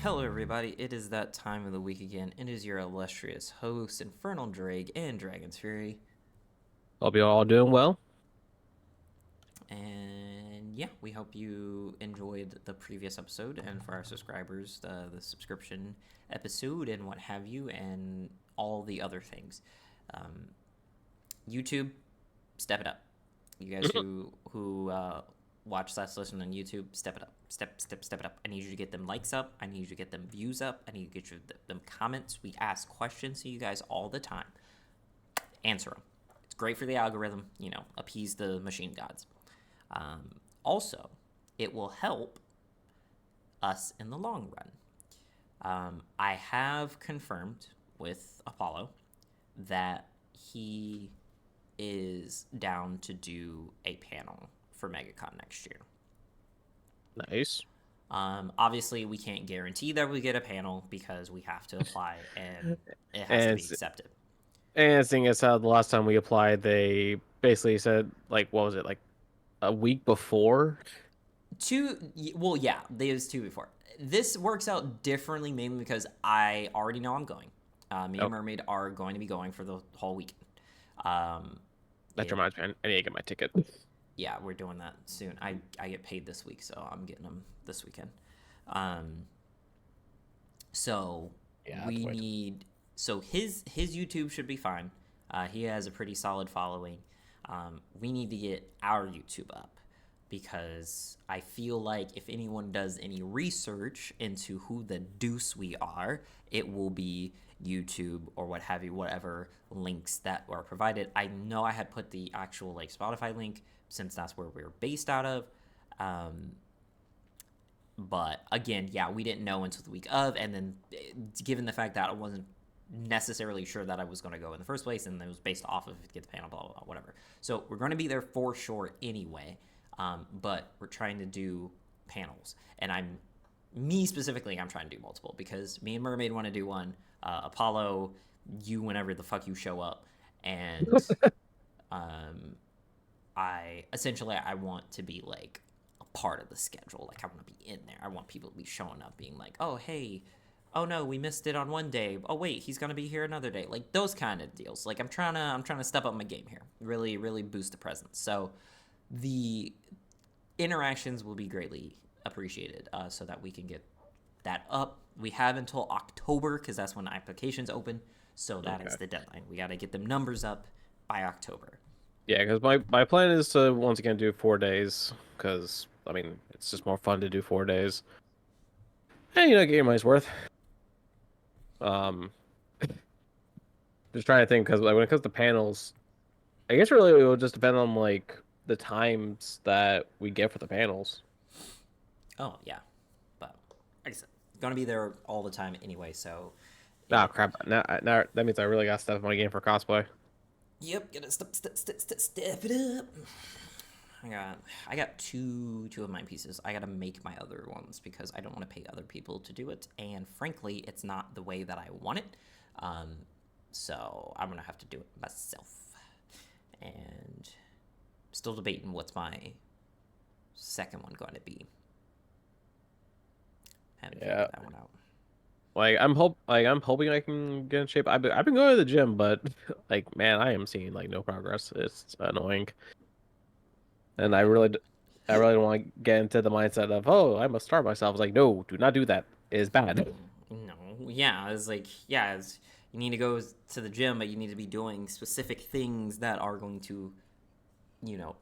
Hello, everybody. It is that time of the week again. It is your illustrious host, Infernal Drake and Dragon's Fury. Hope you're all doing well. And yeah, we hope you enjoyed the previous episode. And for our subscribers, the subscription episode and what have you, and all the other things. Um, YouTube, step it up. You guys who watch/listen on YouTube, step it up. Step it up. I need you to get them likes up. I need you to get them views up. I need you to get them comments. We ask questions to you guys all the time. Answer them. It's great for the algorithm. Appease the machine gods. Also, it will help us in the long run. I have confirmed with Apollo that he is down to do a panel for MegaCon next year. Nice. Obviously, we can't guarantee that we get a panel because we have to apply and it has to And be accepted. seeing as how the last time we applied, they basically said like, what was it, like a week before? Well, yeah, there's two before. This works out differently mainly because I already know I'm going. Me and Oh, Mermaid are going to be going for the whole weekend. Um, that it, reminds me. I need to get my ticket. yeah, we're doing that soon. I get paid this week, so I'm getting them this weekend. Um, so Yeah, that's we way too. need. So his YouTube should be fine. He has a pretty solid following. We need to get our YouTube up because I feel like if anyone does any research into who the deuce we are, it will be YouTube or what have you, whatever links that are provided. I know I had put the actual like Spotify link since that's where we're based out of. Um, but again, yeah, we didn't know until the week of, and then given the fact that I wasn't necessarily sure that I was going to go in the first place, and it was based off of get the panel, blah blah blah, whatever. So we're going to be there for sure anyway, but we're trying to do panels, and me specifically, I'm trying to do multiple because me and Mermaid want to do one. Apollo, you whenever the fuck you show up, and um, I want to be like a part of the schedule. Like I want to be in there. I want people to be showing up, being like, oh hey, oh no, we missed it on one day. Oh wait, he's gonna be here another day. Like those kind of deals. Like I'm trying to step up my game here. Really, really boost the presence. So the interactions will be greatly appreciated, so that we can get that up. We have until October because that's when applications open. So that Okay. is the deadline. We got to get them numbers up by October. Yeah, because my plan is to once again do 4 days. Because I mean, it's just more fun to do 4 days. And get your money's worth. Um, just trying to think because like when it comes to panels, I guess really it will just depend on like the times that we get for the panels. Oh yeah, but like I said, gonna be there all the time anyway. So Ah, it. crap. Now that means I really got to step up my game for cosplay. Yep, gotta step it up. I got two of my pieces. I gotta make my other ones because I don't want to pay other people to do it, and frankly, it's not the way that I want it. Um, so I'm gonna have to do it myself, and still debating what's my second one going to be. Haven't Yeah. figured that one out. I'm hoping I can get in shape. I've been going to the gym, but like man, I am seeing like no progress. It's annoying. And Right. I really don't want to get into the mindset of, oh, I must starve myself. It's like, no, do not do that. It is bad. No, yeah, it's like you need to go to the gym, but you need to be doing specific things that are going to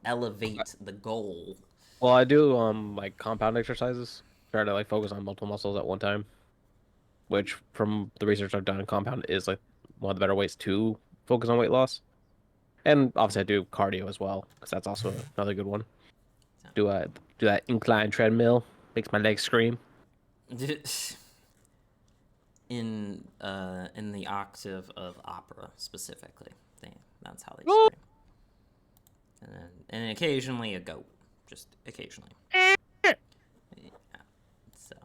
elevate the goal. Well, I do like compound exercises. Try to like focus on multiple muscles at one time, which from the research I've done in compound is like one of the better ways to focus on weight loss. And obviously I do cardio as well, because that's also another good one. So, Do that incline treadmill, makes my legs scream. in the octave of opera specifically, that's how they Oh! scream. And occasionally a goat, just occasionally. Yeah. So,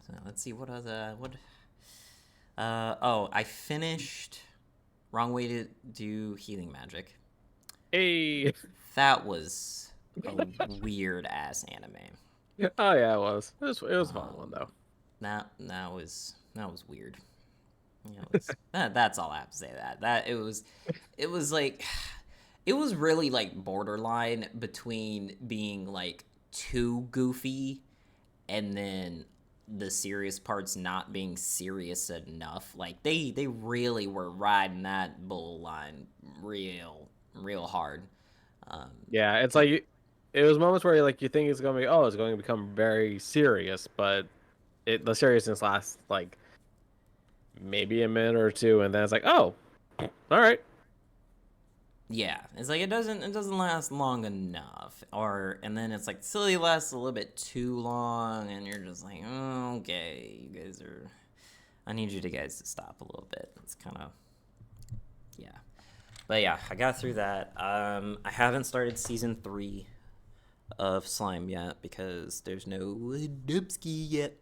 so let's see what other what. Oh, I finished. Wrong way to do healing magic. Hey. That was a weird ass anime. Oh yeah, it was. It was a fun Um, one though. that was weird. That's all I have to say. That it was like it was really like borderline between being like too goofy and then the serious parts not being serious enough. Like they really were riding that bull line real hard. Um, Yeah, it's 'Cause- like it was moments where like you think it's gonna be it's going to become very serious, but the seriousness lasts like maybe a minute or two, and then it's like, oh, all right. yeah, it's like it doesn't last long enough, and then it's like silly lasts a little bit too long, and you're just like, oh, okay, you guys are. I need you guys to stop a little bit. It's kind of yeah. But yeah, I got through that. I haven't started season 3 of Slime yet because there's no Dubsky yet.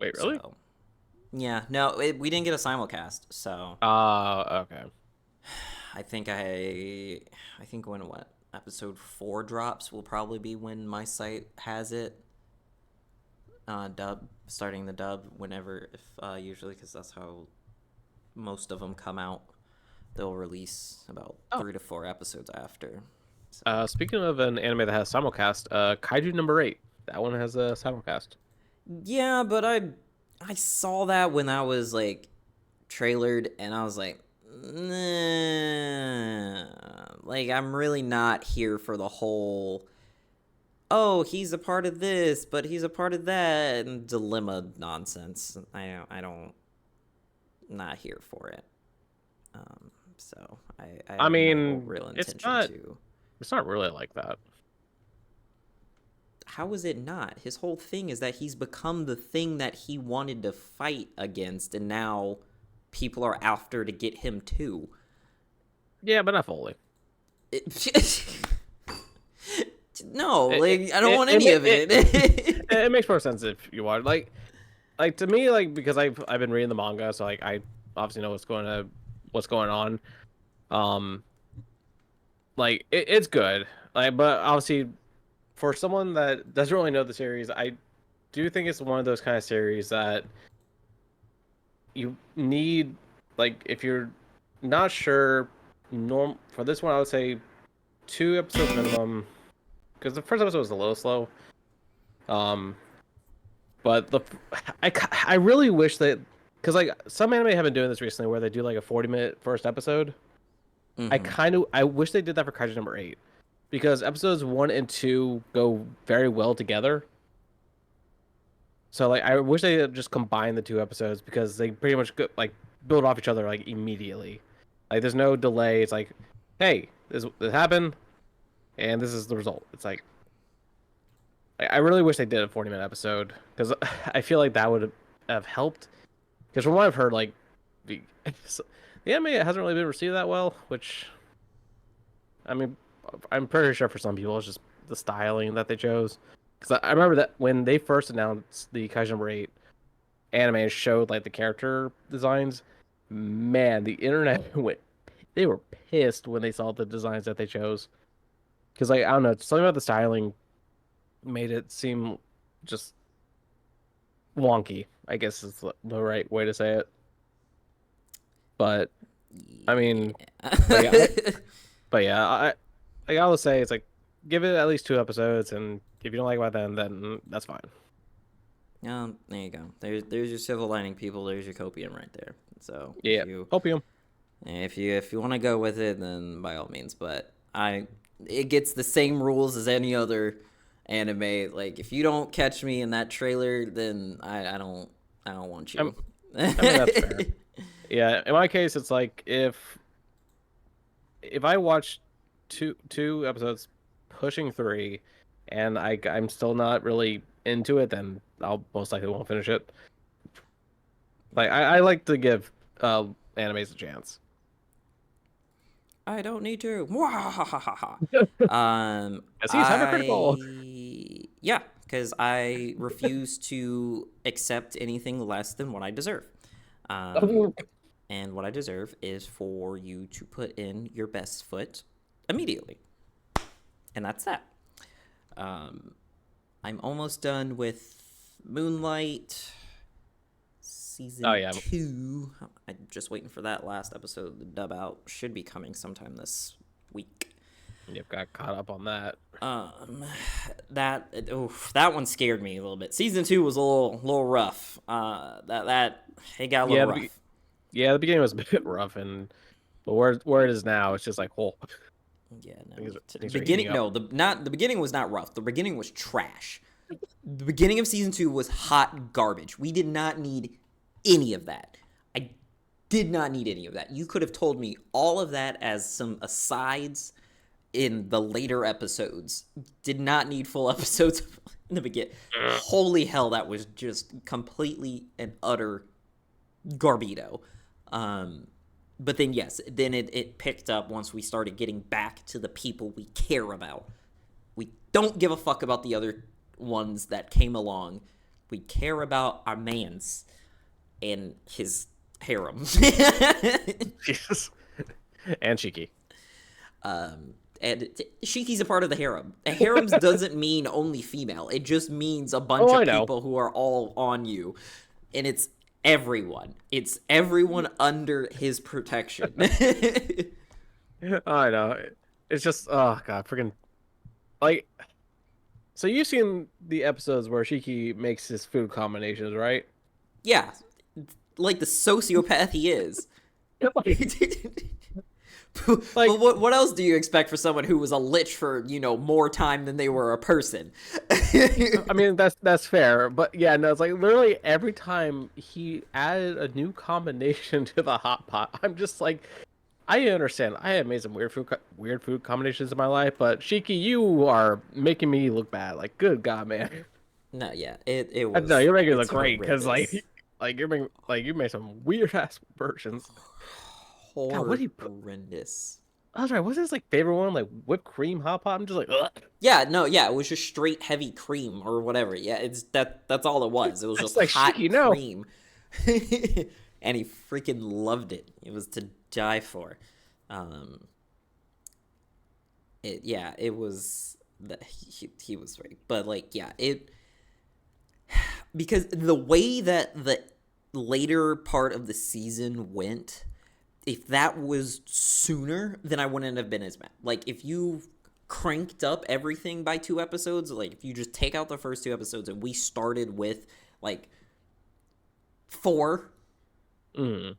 Wait, really? So yeah, no, we didn't get a simulcast. So Okay. I think when what episode 4 drops will probably be when my site has it. Starting the dub whenever, if usually, because that's how most of them come out. They'll release about 3 to 4 episodes after. So. Speaking of an anime that has simulcast, Kaiju number 8. That one has a simulcast. Yeah, but I saw that when I was like trailered, and I was like, nah. Like I'm really not here for the whole. Oh, he's a part of this, but he's a part of that, and dilemma nonsense. I don't, not here for it. So I I have no mean, real it's intention not. to. It's not really like that. How is it not? His whole thing is that he's become the thing that he wanted to fight against, and now people are after to get him too. Yeah, but not fully. No, like I don't want any of it. It makes more sense if you watch like to me because I've been reading the manga, so like I obviously know what's going on. Like it's good. Like, but obviously for someone that doesn't really know the series, I do think it's one of those kind of series that you need, like, if you're not sure, for this one I would say 2 episodes minimum, because the first episode was a little slow. But I really wish that, because like some anime have been doing this recently where they do like a 40-minute first episode. I wish they did that for Kaiju number 8, because episodes 1 and 2 go very well together. So like I wish they had just combined the 2 episodes, because they pretty much like build off each other like immediately. Like there's no delay. It's like, hey, this happened, and this is the result. It's like I really wish they did a 40-minute episode, because I feel like that would have helped. Because from what I've heard, like the anime hasn't really been received that well, which I mean, I'm pretty sure for some people it's just the styling that they chose. Because I remember that when they first announced the Kaiju number 8 anime showed like the character designs, man, the internet they were pissed when they saw the designs that they chose. Because like I don't know, something about the styling made it seem just wonky, I guess is the right way to say it. But I mean, but yeah, I gotta say it's like, give it at least 2 episodes, and if you don't like it by then that's fine. There you go. There's your silver lining, people. There's your copium right there. So Yeah, opium. If you want to go with it, then by all means. But it gets the same rules as any other anime. Like if you don't catch me in that trailer, then I don't want you. I mean that's fair. Yeah, in my case, it's like if I watch two episodes, pushing 3, and I'm still not really into it, then I'll most likely won't finish it. Like I like to give animes a chance. I don't need to. As he's hypercritical. Yeah, because I refuse to accept anything less than what I deserve. And what I deserve is for you to put in your best foot immediately. And that's that. I'm almost done with Moonlight Oh season yeah, 2. I'm just waiting for that last episode to dub out. Should be coming sometime this week. yep, got caught up on that. Um, that one scared me a little bit. Season 2 was a little rough. That it got a little rough. The beginning was a bit rough, but where it is now, it's just like, oh, Yeah, no. things are heating Beginning, up. no, the beginning was not rough. The beginning was trash. The beginning of season 2 was hot garbage. We did not need any of that. I did not need any of that. You could have told me all of that as some asides in the later episodes. Did not need full episodes in the beginning. Holy hell, that was just completely and utter garbido. But then, yes, then it picked up once we started getting back to the people we care about. We don't give a fuck about the other ones that came along. We care about our mans and his harem. Jesus. And Shiki. And Shiki's a part of the harem. Harems doesn't mean only female. It just means a bunch of people who are all on you. And it's everyone. It's everyone under his protection. I know. It's just, oh god, freaking, like, so you've seen the episodes where Shiki makes his food combinations, right? Yeah, like the sociopath he is. Like, but what else do you expect for someone who was a lich for, more time than they were a person? I mean, that's fair, but yeah, no, it's like literally every time he added a new combination to the hot pot, I'm just like, I understand. I have made some weird food combinations in my life, but Shiki, you are making me look bad. Like, good God, man. No, yeah, it was. No, you're making it look great because horrendous. you made some weird ass versions. God, what do you put? Horrendous. I was right. What's his favorite one? Like whipped cream hot pot. I'm just like, ugh. Yeah, no, yeah, it was just straight heavy cream or whatever. Yeah, that's all it was. It was just like hot Shiki, no. cream. And he freaking loved it. It was to die for. It was that he was right. But because the way that the later part of the season went, if that was sooner, then I wouldn't have been as mad. Like, if you cranked up everything by 2 episodes, like, if you just take out the first 2 episodes and we started with, 4, and,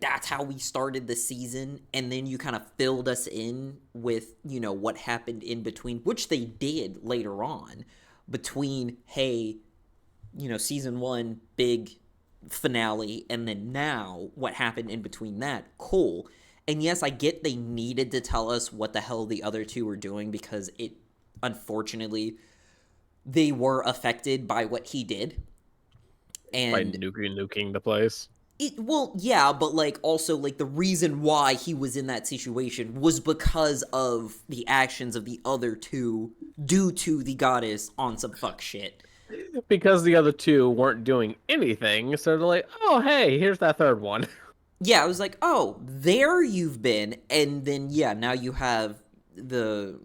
that's how we started the season, and then you kind of filled us in with, what happened in between, which they did later on, between, hey, season 1, big finale, and then now what happened in between that, cool. And yes, I get they needed to tell us what the hell the other 2 were doing because it, unfortunately, they were affected by what he did. And by nuking the place. Well, yeah, but also the reason why he was in that situation was because of the actions of the other 2 due to the goddess on some fuck shit. Because the other 2 weren't doing anything, so they're like, oh, hey, here's that third one. Yeah, I was like, oh, there you've been, and then, yeah, now you have the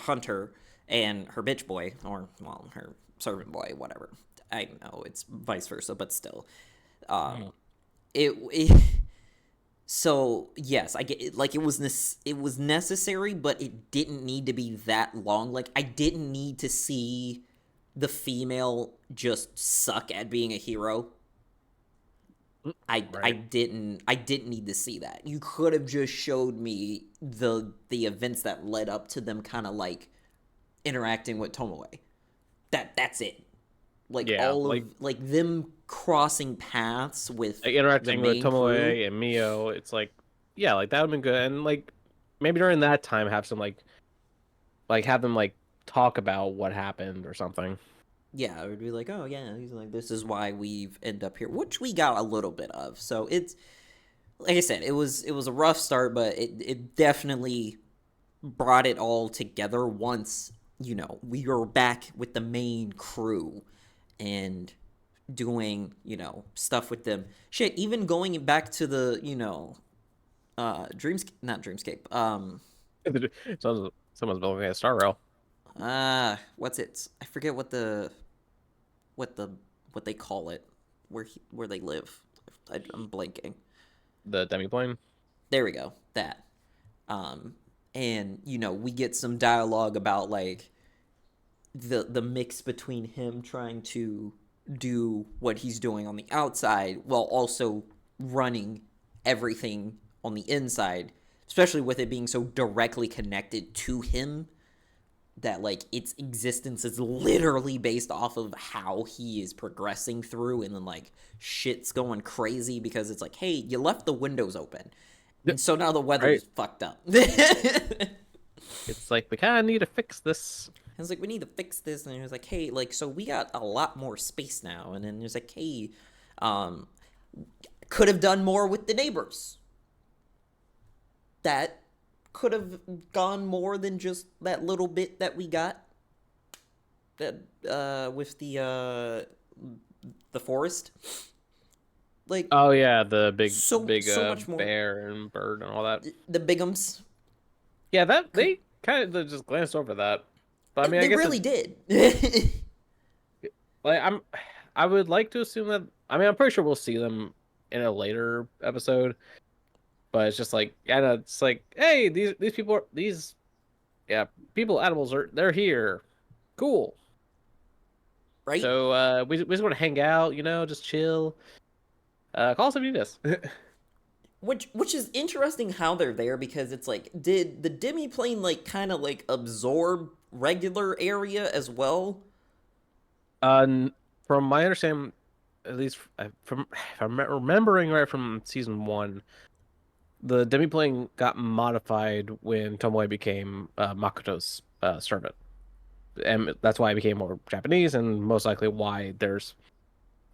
hunter and her bitch boy, or, well, her servant boy, whatever. I don't know, it's vice versa, but still. So, yes, I get it. It was necessary, but it didn't need to be that long. I didn't need to see the female just suck at being a hero. I didn't need to see that. You could have just showed me the events that led up to them kind of interacting with Tomoe. That's it. Them crossing paths with interacting with Tomoe crew. and Mio, it's that would have been good. And maybe during that time have some have them talk about what happened or something. Yeah, it would be oh yeah, he's this is why we've ended up here, which we got a little bit of. So it's like I said, it was a rough start, but it definitely brought it all together once we were back with the main crew and doing stuff with them. Shit, even going back to the not Dreamscape. Someone's building a star rail. What's it? I forget what the what they call it, where they live. I'm blanking. The demiplane. There we go. That. Um, and we get some dialogue about like the mix between him trying to do what he's doing on the outside while also running everything on the inside, especially with it being so directly connected to him that like its existence is literally based off of how he is progressing through, and then like shit's going crazy because it's like, hey, you left the windows open and so now the weather's Right. fucked up. It's like we kind of need to fix this. I was like, we need to fix this, and he was like, hey, like, so we got a lot more space now, and then he was like, hey, um, could have done more with the neighbors. That could have gone more than just that little bit that we got. That with the forest, like, Oh yeah, the big so much more. bear and bird and all that. The bigums, Yeah, that could, they kind of just glanced over that. But I mean, I they guess really did. like I would like to assume that. I mean, I'm pretty sure we'll see them in a later episode. But it's just like, yeah, no, it's like, hey, these people are these, yeah, people, animals they're here, cool. Right? So we just want to hang out, just chill. Call us if you need us. Which is interesting how they're there, because it's like, did the demiplane like kind of like absorb regular area as well? From my understanding, at least from if I'm remembering right from season one, the demiplane got modified when Tomoe became Makoto's servant, and that's why it became more Japanese, and most likely why there's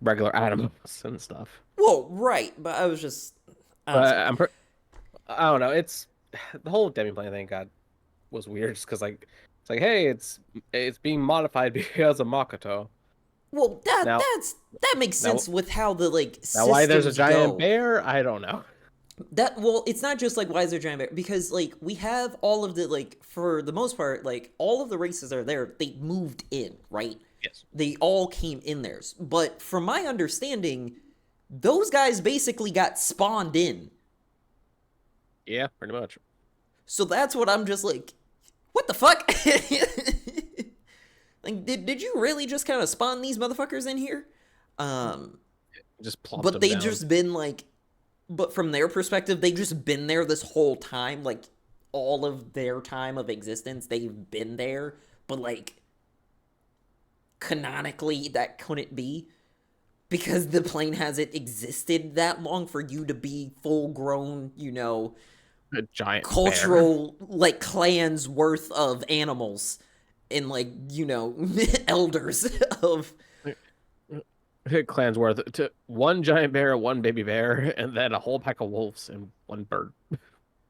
regular animals and stuff. Well, right, but I was just, I was But like, I don't know. It's the whole demiplane thing was weird, just because like it's like, hey, it's being modified because of Makoto. well, Now that makes now sense with how the like now why there's a systems giant go. bear? I don't know. That, well, it's not just like, why is there giant bear? Because like we have all of the, like, for the most part, like all of the races are there. They moved in, right? Yes. They all came in theirs. But from my understanding, those guys basically got spawned in. Yeah, pretty much. So that's what I'm just like, what the fuck? Like, did you really just kind of spawn these motherfuckers in here? Um, Just plopped but them they down. just been like, but from their perspective, they just been there this whole time, like all of their time of existence, they've been there. But like, canonically, that couldn't be, because the plane hasn't existed that long for you to be full grown, A giant bear. cultural like clans worth of animals, and like elders of. Clan's worth to one giant bear, one baby bear, and then a whole pack of wolves and one bird.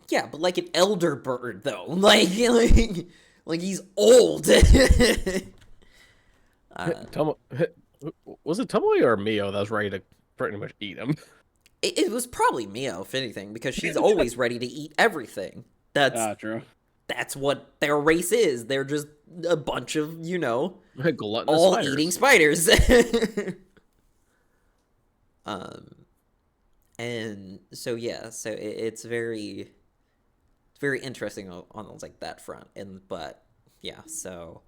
Yeah, but like an elder bird though, like he's old. Tomo was it Tomoe or Mio that was ready to pretty much eat him? It was probably Mio, if anything, because she's always ready to eat everything. That's True. that's what their race is. They're just a bunch of Gluttonous all spiders. eating spiders. um, and so yeah, so it's very interesting on like that front. But yeah, so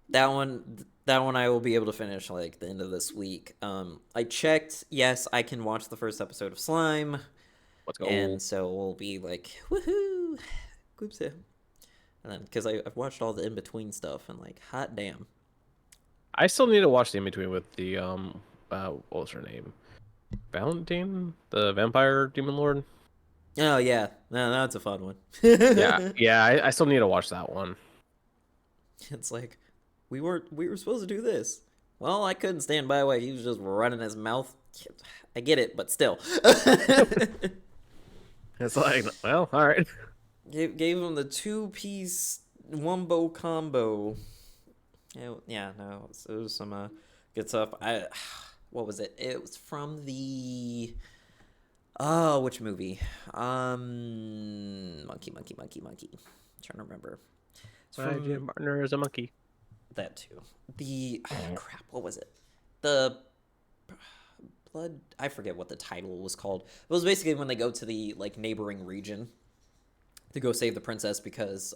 that one I will be able to finish like the end of this week. I checked. Yes, I can watch the first episode of Slime, Let's go. and so we'll be like, woohoo, Goopsie. And then because I've watched all the in between stuff, and like, hot damn. I still need to watch the in between with the what was her name? Valentine, the vampire demon lord. Oh yeah, no, that's a fun one. Yeah, yeah. I still need to watch that one. It's like, we were supposed to do this. Well, I couldn't stand by while he was just running his mouth. I get it, but still. It's like, well, all right. Gave him the 2-piece wombo combo. Yeah, no, it was some good stuff. What was it? It was from the which movie? Monkey. I'm trying to remember. It's My from gym partner is a monkey. that too. The crap, what was it? The blood. I forget what the title was called. It was basically when they go to the like neighboring region to go save the princess because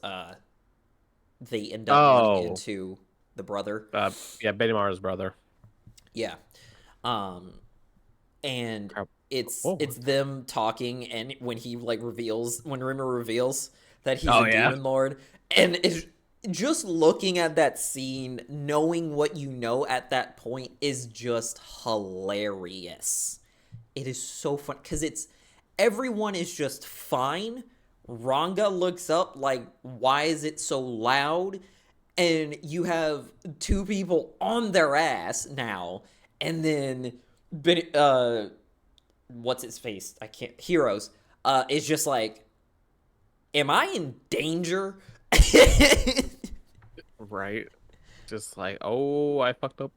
they end up running Oh, into the brother. yeah, Betty Mara's brother. Yeah. Um, and Crap. it's Oh, it's them talking, and when Rimmer reveals that he's oh a yeah. demon lord, and it's just looking at that scene, knowing what you know at that point is just hilarious. It is so fun because everyone is just fine. Ranga looks up like, why is it so loud? And you have two people on their ass now, and then what's its face? I can't. Heroes. Is just like, am I in danger? Right. Just like, oh, I fucked up.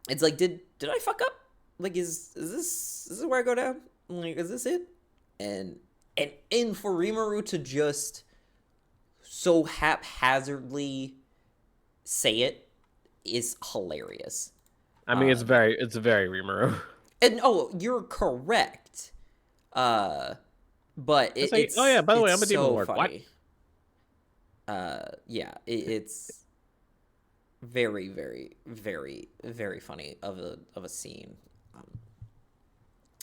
It's like, did I fuck up? Like, is this where I go down? Like, is this it? And for Rimuru to just so haphazardly say it is hilarious. I mean, it's very Rimuru. And oh, you're correct. But It's like, oh yeah, by the way, I'm a demon so lord. What? funny. Yeah, it's very, very, very, very funny of a scene.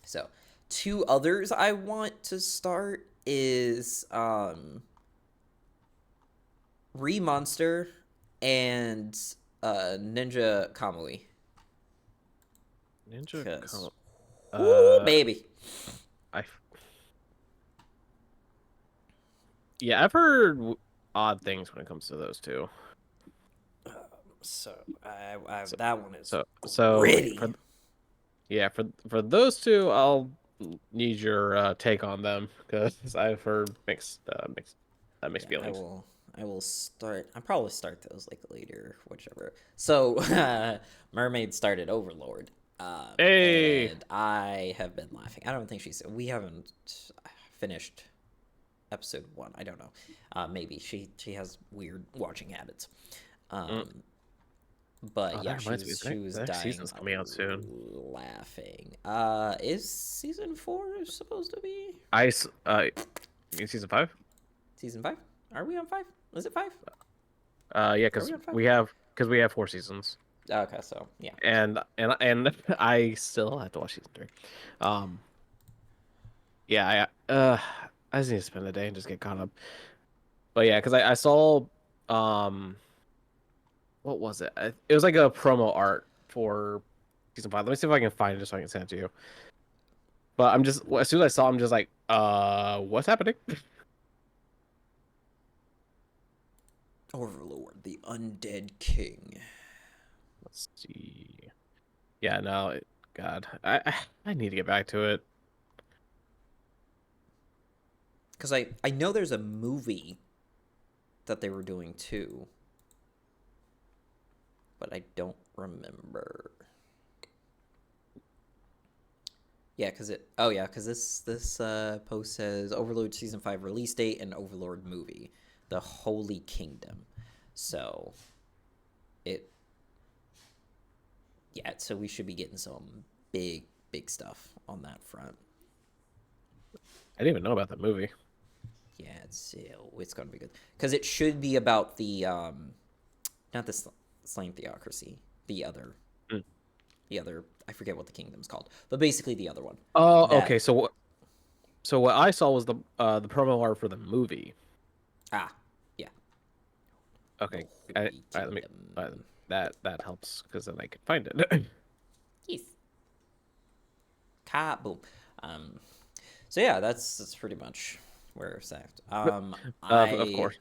So, two others I want to start is Monster and Ninja Kamui. Ninja. Ooh, baby. I. Yeah, I've heard odd things when it comes to those two. So that one is So gritty. for those two, I'll need your take on them because I've heard mixed feelings. I will start. I'll probably start those like later, whichever. So, Mermaid started Overlord. Hey, And I have been laughing. I don't think we haven't finished episode 1. I don't know. Maybe she has weird watching habits. But yeah, she was dying. Season's coming out soon. Laughing. Is season 4 supposed to be? In season 5? Season 5? Are we on 5? Is it 5? Yeah, because we have 4 seasons. Okay, so yeah. And I still have to watch season 3. Yeah, I just need to spend the day and just get caught up. But yeah, because I saw what was it? It was like a promo art for season 5. Let me see if I can find it just so I can send it to you. But I'm just as soon as I saw, I'm just like, what's happening? Overlord, the Undead King. Let's see. Yeah, no, God, I need to get back to it. Because I know there's a movie that they were doing too, but I don't remember. Yeah, because this post says Overlord season 5 release date and Overlord movie, The Holy Kingdom. So so we should be getting some big stuff on that front. I didn't even know about that movie. Yeah, it's gonna be good because it should be about the not the slain theocracy, the other I forget what the kingdom's called, but basically the other one. Oh, okay. So what I saw was the promo art for the movie. Yeah. Okay. That helps because then I can find it. Yes. Kaboom. So yeah, that's pretty much where it's at. Of course,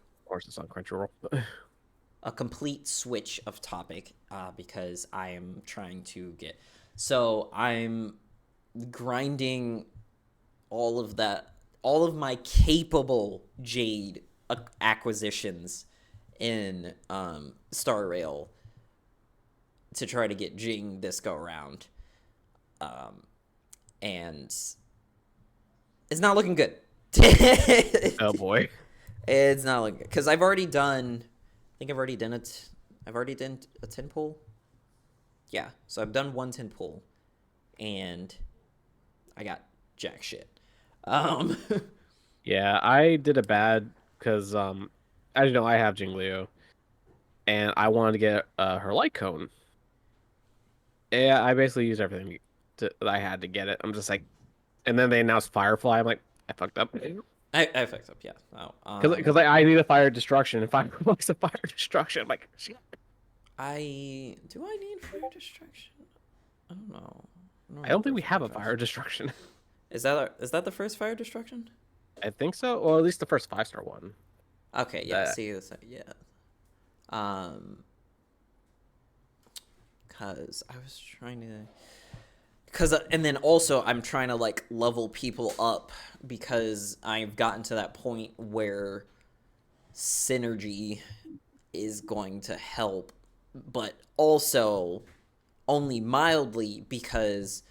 it's on Crunchyroll. A complete switch of topic because I am trying to get. So I'm grinding all of my capable Jade acquisitions in Star Rail to try to get Jing this go around. And it's not looking good. Oh boy. It's not like because I've already done. I think I've already done it. I've already done a 10 pull. Yeah, so I've done 110 pull, and I got jack shit. Um, Yeah, I did a bad because as you know, I have Jinglio, and I wanted to get her light cone. Yeah, I basically used everything that I had to get it. I'm just like, and then they announced Firefly. I'm like, I fucked up. I fucked up. Yeah. Oh, Because I need a fire destruction. If I was a fire destruction, I'm like, shit. do I need fire destruction? I don't know. I don't think we have a fire destruction. Is that the first fire destruction? I think so, or at least the first 5-star one. Okay, yeah. See, yeah. Cause I was trying to, and then also I'm trying to like level people up because I've gotten to that point where synergy is going to help, but also only mildly because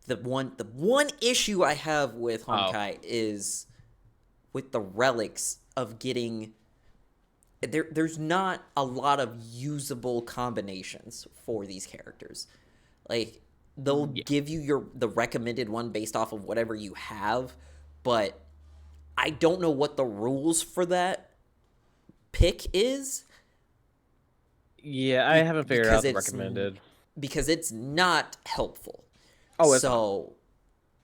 the one issue I have with Honkai is with the relics of getting there's not a lot of usable combinations for these characters. Like they'll give you the recommended one based off of whatever you have, but I don't know what the rules for that pick is. Yeah, I haven't figured out the recommended. Because it's not helpful. Oh, so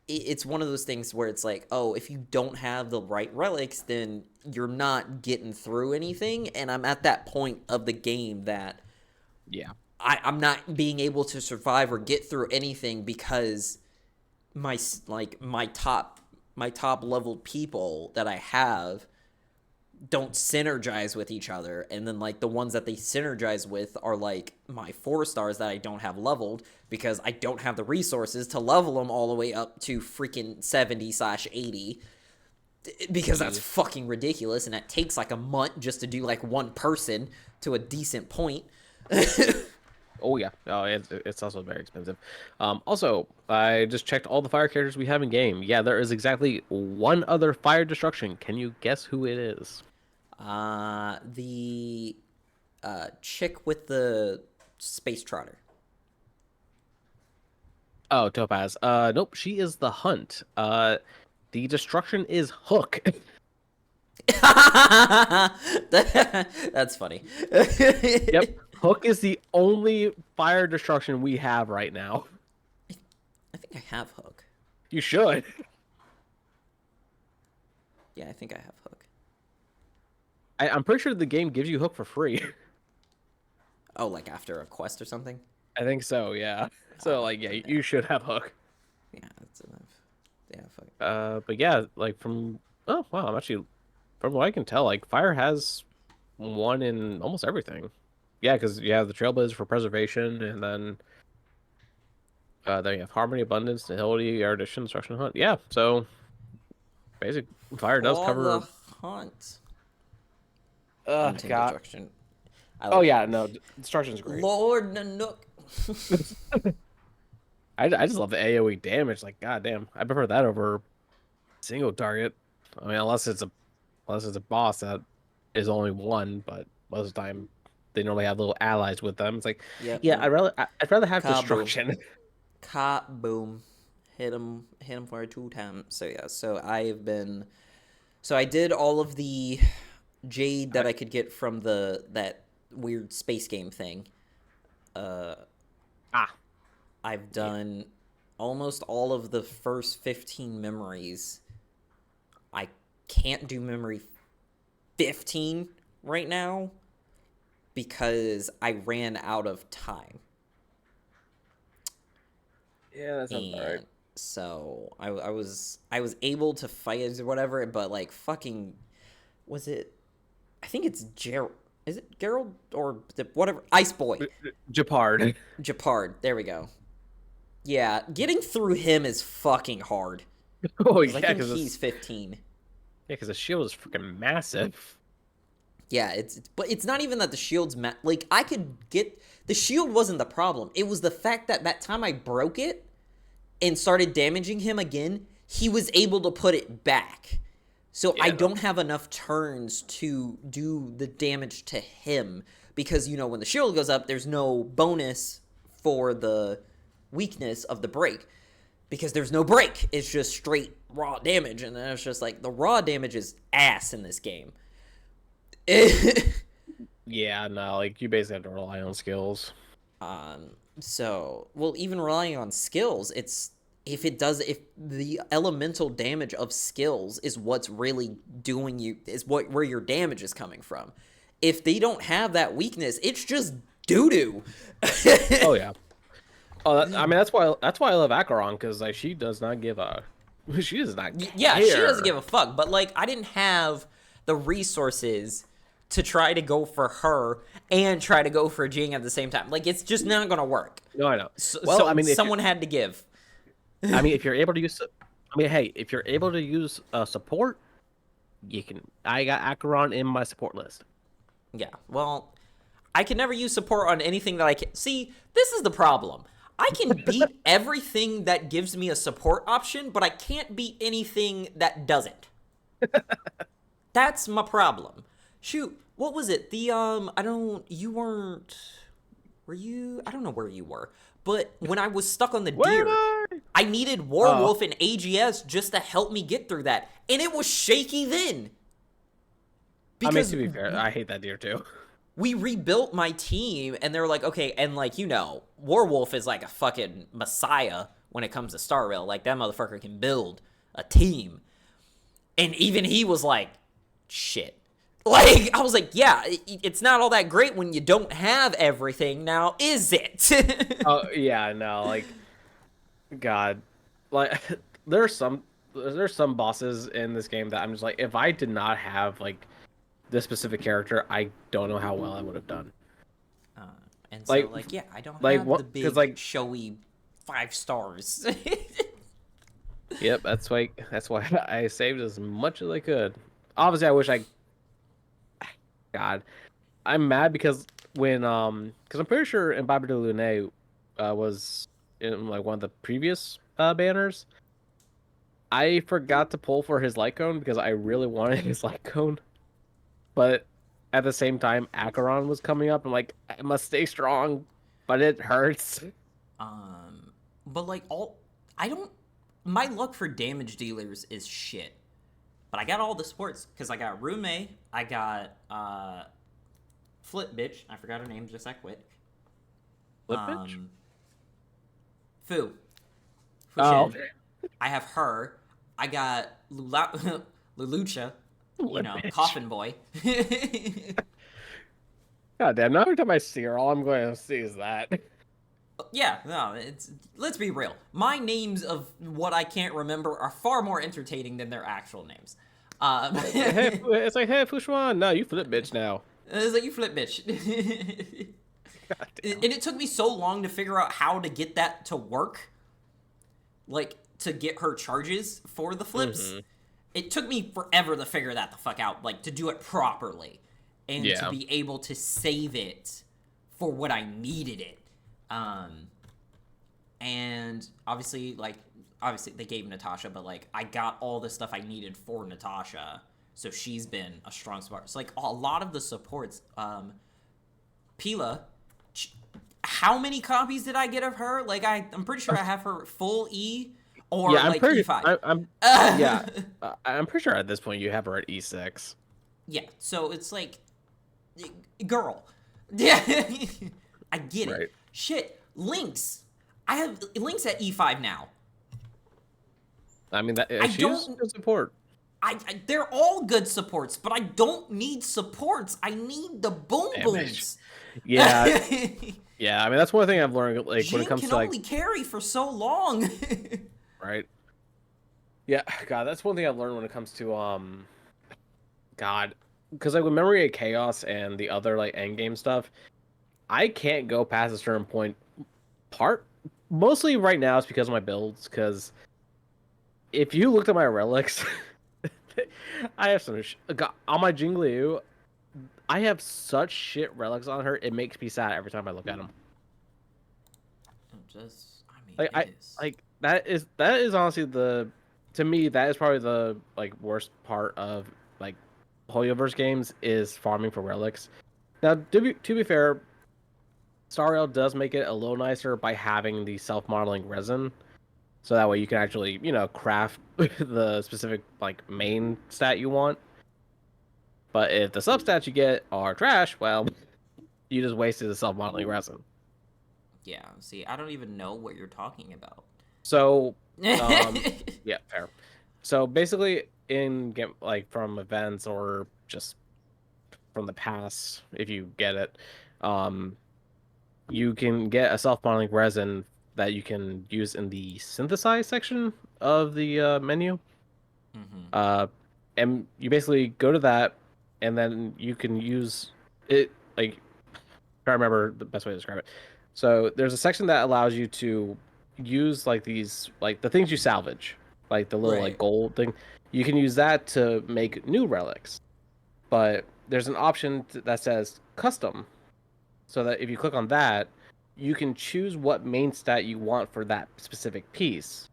it's one of those things where it's like, oh, if you don't have the right relics, then you're not getting through anything. And I'm at that point of the game that I'm not being able to survive or get through anything because my top leveled people that I have don't synergize with each other, and then like the ones that they synergize with are like my 4-stars that I don't have leveled because I don't have the resources to level them all the way up to freaking 70/80 because that's fucking ridiculous, and that takes like a month just to do like one person to a decent point. Oh yeah, it's also very expensive. Also, I just checked all the fire characters we have in game. Yeah, there is exactly one other fire destruction. Can you guess who it is? The chick with the space trotter. Oh, Topaz. Nope, she is the hunt. The destruction is Hook. That's funny. Yep, Hook is the only fire destruction we have right now. I think I have Hook. You should. Yeah, I think I have Hook. I'm pretty sure the game gives you Hook for free. Oh, like after a quest or something? I think so, yeah. So, like, yeah, you should have Hook. Yeah, that's enough. Yeah, fuck. But yeah, like from... Oh, wow, I'm actually... From what I can tell, like, Fire has one in almost everything. Yeah, because you have the Trailblazer for preservation, and then... then you have Harmony, Abundance, Nihility, Erudition, Destruction, Hunt. Yeah, so... Basic Fire does cover... the hunt. God. Destruction. Oh, yeah, no, Destruction's great. Lord Nanook. I just love the AoE damage. Like, goddamn, I prefer that over single target. I mean, unless it's a boss that is only one, but most of the time they normally have little allies with them. It's like, I'd rather have destruction. Boom, hit him for 2 times. So yeah, so I did all of the jade that I could get from that weird space game thing. I've done almost all of the first 15 memories. I can't do memory 15 right now because I ran out of time. Yeah, that sounds alright. So I was able to fight or whatever, but like fucking was it? I think it's Gerald. Is it Gerald or whatever? Ice Boy. Japard. Japard. There we go. Yeah, getting through him is fucking hard. Oh yeah, I think he's 15. Yeah, because the shield is freaking massive. Yeah, but it's not even that the shield's like I could get the shield wasn't the problem. It was the fact that time I broke it and started damaging him again, he was able to put it back. So I Yeah, no. don't have enough turns to do the damage to him because, when the shield goes up, there's no bonus for the weakness of the break because there's no break. It's just straight raw damage. And then it's just like the raw damage is ass in this game. Yeah, no, like you basically have to rely on skills. Well, even relying on skills, if the elemental damage of skills is what's really doing where your damage is coming from. If they don't have that weakness, it's just doo-doo. Oh yeah. Oh, I mean that's why I love Acheron, because like she does not give a she does not Yeah, care. she doesn't give a fuck. But like, I didn't have the resources to try to go for her and try to go for Jing at the same time. Like, it's just not gonna work. No, I know. So I mean, someone had to give. I mean, if you're able to use, I mean, hey, if you're able to use support, you can. I got Acheron in my support list. Yeah, well, I can never use support on anything that I can. See, this is the problem. I can beat everything that gives me a support option, but I can't beat anything that doesn't. That's my problem. Shoot, what was it? Were you? I don't know where you were. But when I was stuck on the deer, I needed Warwolf and AGS just to help me get through that. And it was shaky then. Because, I mean, to be fair, I hate that deer too. We rebuilt my team, and they're like, okay, and like, Warwolf is like a fucking messiah when it comes to Star Rail. Like, that motherfucker can build a team. And even he was like, shit. Like, I was like, yeah, it's not all that great when you don't have everything now, is it? Oh, yeah, no, like, God. Like, there's some bosses in this game that I'm just like, if I did not have, like, this specific character, I don't know how well I would have done. And so, yeah, I don't have the big, showy 5 stars. Yep, that's why I saved as much as I could. Obviously, I wish God, I'm mad because I'm pretty sure Imbibe de Lune was in like one of the previous banners. I forgot to pull for his light cone because I really wanted his light cone, but at the same time, Acheron was coming up. I'm like, I must stay strong, but it hurts. But like my luck for damage dealers is shit. But I got all the sports because I got Rume, I got Flip Bitch. I forgot her name just that quick. Flip Bitch? Fu. Oh. I have her. I got Lulucha. Coffin Boy. God damn! Now every time I see her, all I'm going to see is that. Yeah, no, let's be real. My names of what I can't remember are far more entertaining than their actual names. It's like, hey, Fushuan, no, you flip bitch now. It's like, you flip bitch. And it took me so long to figure out how to get that to work. Like, to get her charges for the flips. Mm-hmm. It took me forever to figure that the fuck out. Like, to do it properly. And to be able to save it for what I needed it. And obviously they gave Natasha, but like I got all the stuff I needed for Natasha, so she's been a strong support. So like a lot of the supports, Pila, how many copies did I get of her? Like I'm pretty sure I have her full E or like E5. I'm pretty sure at this point you have her at E6. Yeah, so it's like, girl, yeah, I get it. Right. Shit, Lynx. I have Lynx at E5 now. I mean, she's good support. They're all good supports, but I don't need supports. I need the boom booms. Yeah. Yeah, I mean, that's one thing I've learned. Like, when it comes to, like, only carry for so long. Right. Yeah, God, that's one thing I've learned when it comes to, God. Because, like, with Memory of Chaos and the other, like, endgame stuff, I can't go past a certain point. Mostly right now it's because of my builds, because if you looked at my relics, I have some on my Jingliu, I have such shit relics on her, it makes me sad every time I look at them. That is honestly the to me, that is probably the like worst part of like Hoyoverse games is farming for relics. Now, to be fair, Star Rail does make it a little nicer by having the self-modeling resin, so that way you can actually, craft the specific like main stat you want. But if the substats you get are trash, well, you just wasted the self-modeling resin. Yeah, see, I don't even know what you're talking about. So, yeah, fair. So basically, in game like from events or just from the past, if you get it, um, you can get a self-modeling resin that you can use in the synthesize section of the menu. Mm-hmm. And you basically go to that, and then you can use it. Like, I remember the best way to describe it. So there's a section that allows you to use like these, like the things you salvage, like the little like Right. gold thing. You can use that to make new relics, but there's an option that says custom, so that if you click on that, you can choose what main stat you want for that specific piece,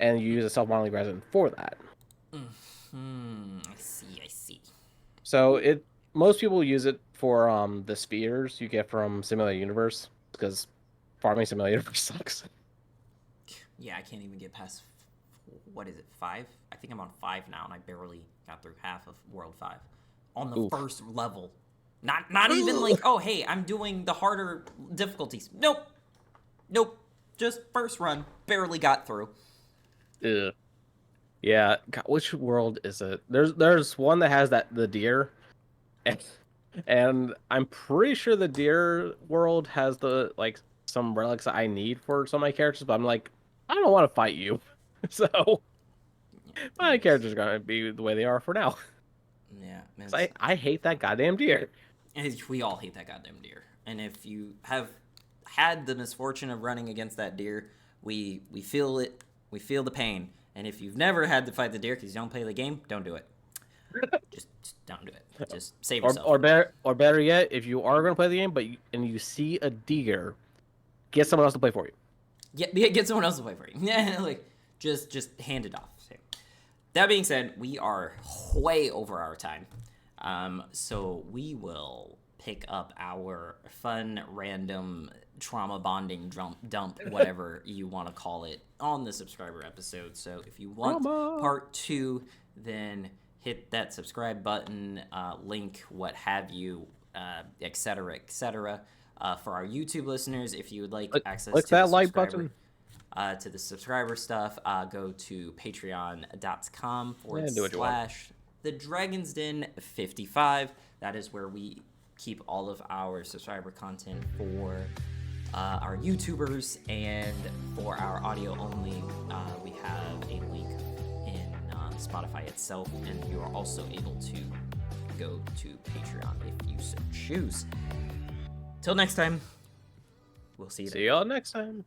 and you use a self-modeling resin for that. I see, I see. So most people use it for the spheres you get from Simulator Universe, because farming Simulator Universe sucks. Yeah, I can't even get past, what is it, 5? I think I'm on 5 now, and I barely got through half of World 5. On the Oof. first level. Not even like, oh, hey, I'm doing the harder difficulties. Nope. Nope. Just first run. Barely got through. Ugh. Yeah, God, which world is it? There's one that has the deer, and I'm pretty sure the deer world has the like some relics that I need for some of my characters, but I'm like, I don't want to fight you, so my characters are gonna be the way they are for now. Yeah, 'Cause I hate that goddamn deer. we all hate that goddamn deer. And if you have had the misfortune of running against that deer, we feel it. We feel the pain. And if you've never had to fight the deer because you don't play the game, don't do it. just don't do it. Just save yourself. Or better yet, if you are gonna play the game, and you see a deer, get someone else to play for you. Yeah, get someone else to play for you. Yeah, like just hand it off. So, that being said, we are way over our time. So we will pick up our fun, random trauma bonding dump, whatever you want to call it, on the subscriber episode. So if you want part 2, then hit that subscribe button, link, what have you, etc., etc. For our YouTube listeners, if you would like access to that the like subscriber, button. to the subscriber stuff, go to patreon.com / The Dragon's Den 55. That is where we keep all of our subscriber content for our YouTubers, and for our audio only, we have a link in Spotify itself, and you are also able to go to Patreon if you so choose. Till next time, we'll see you. See y'all next time.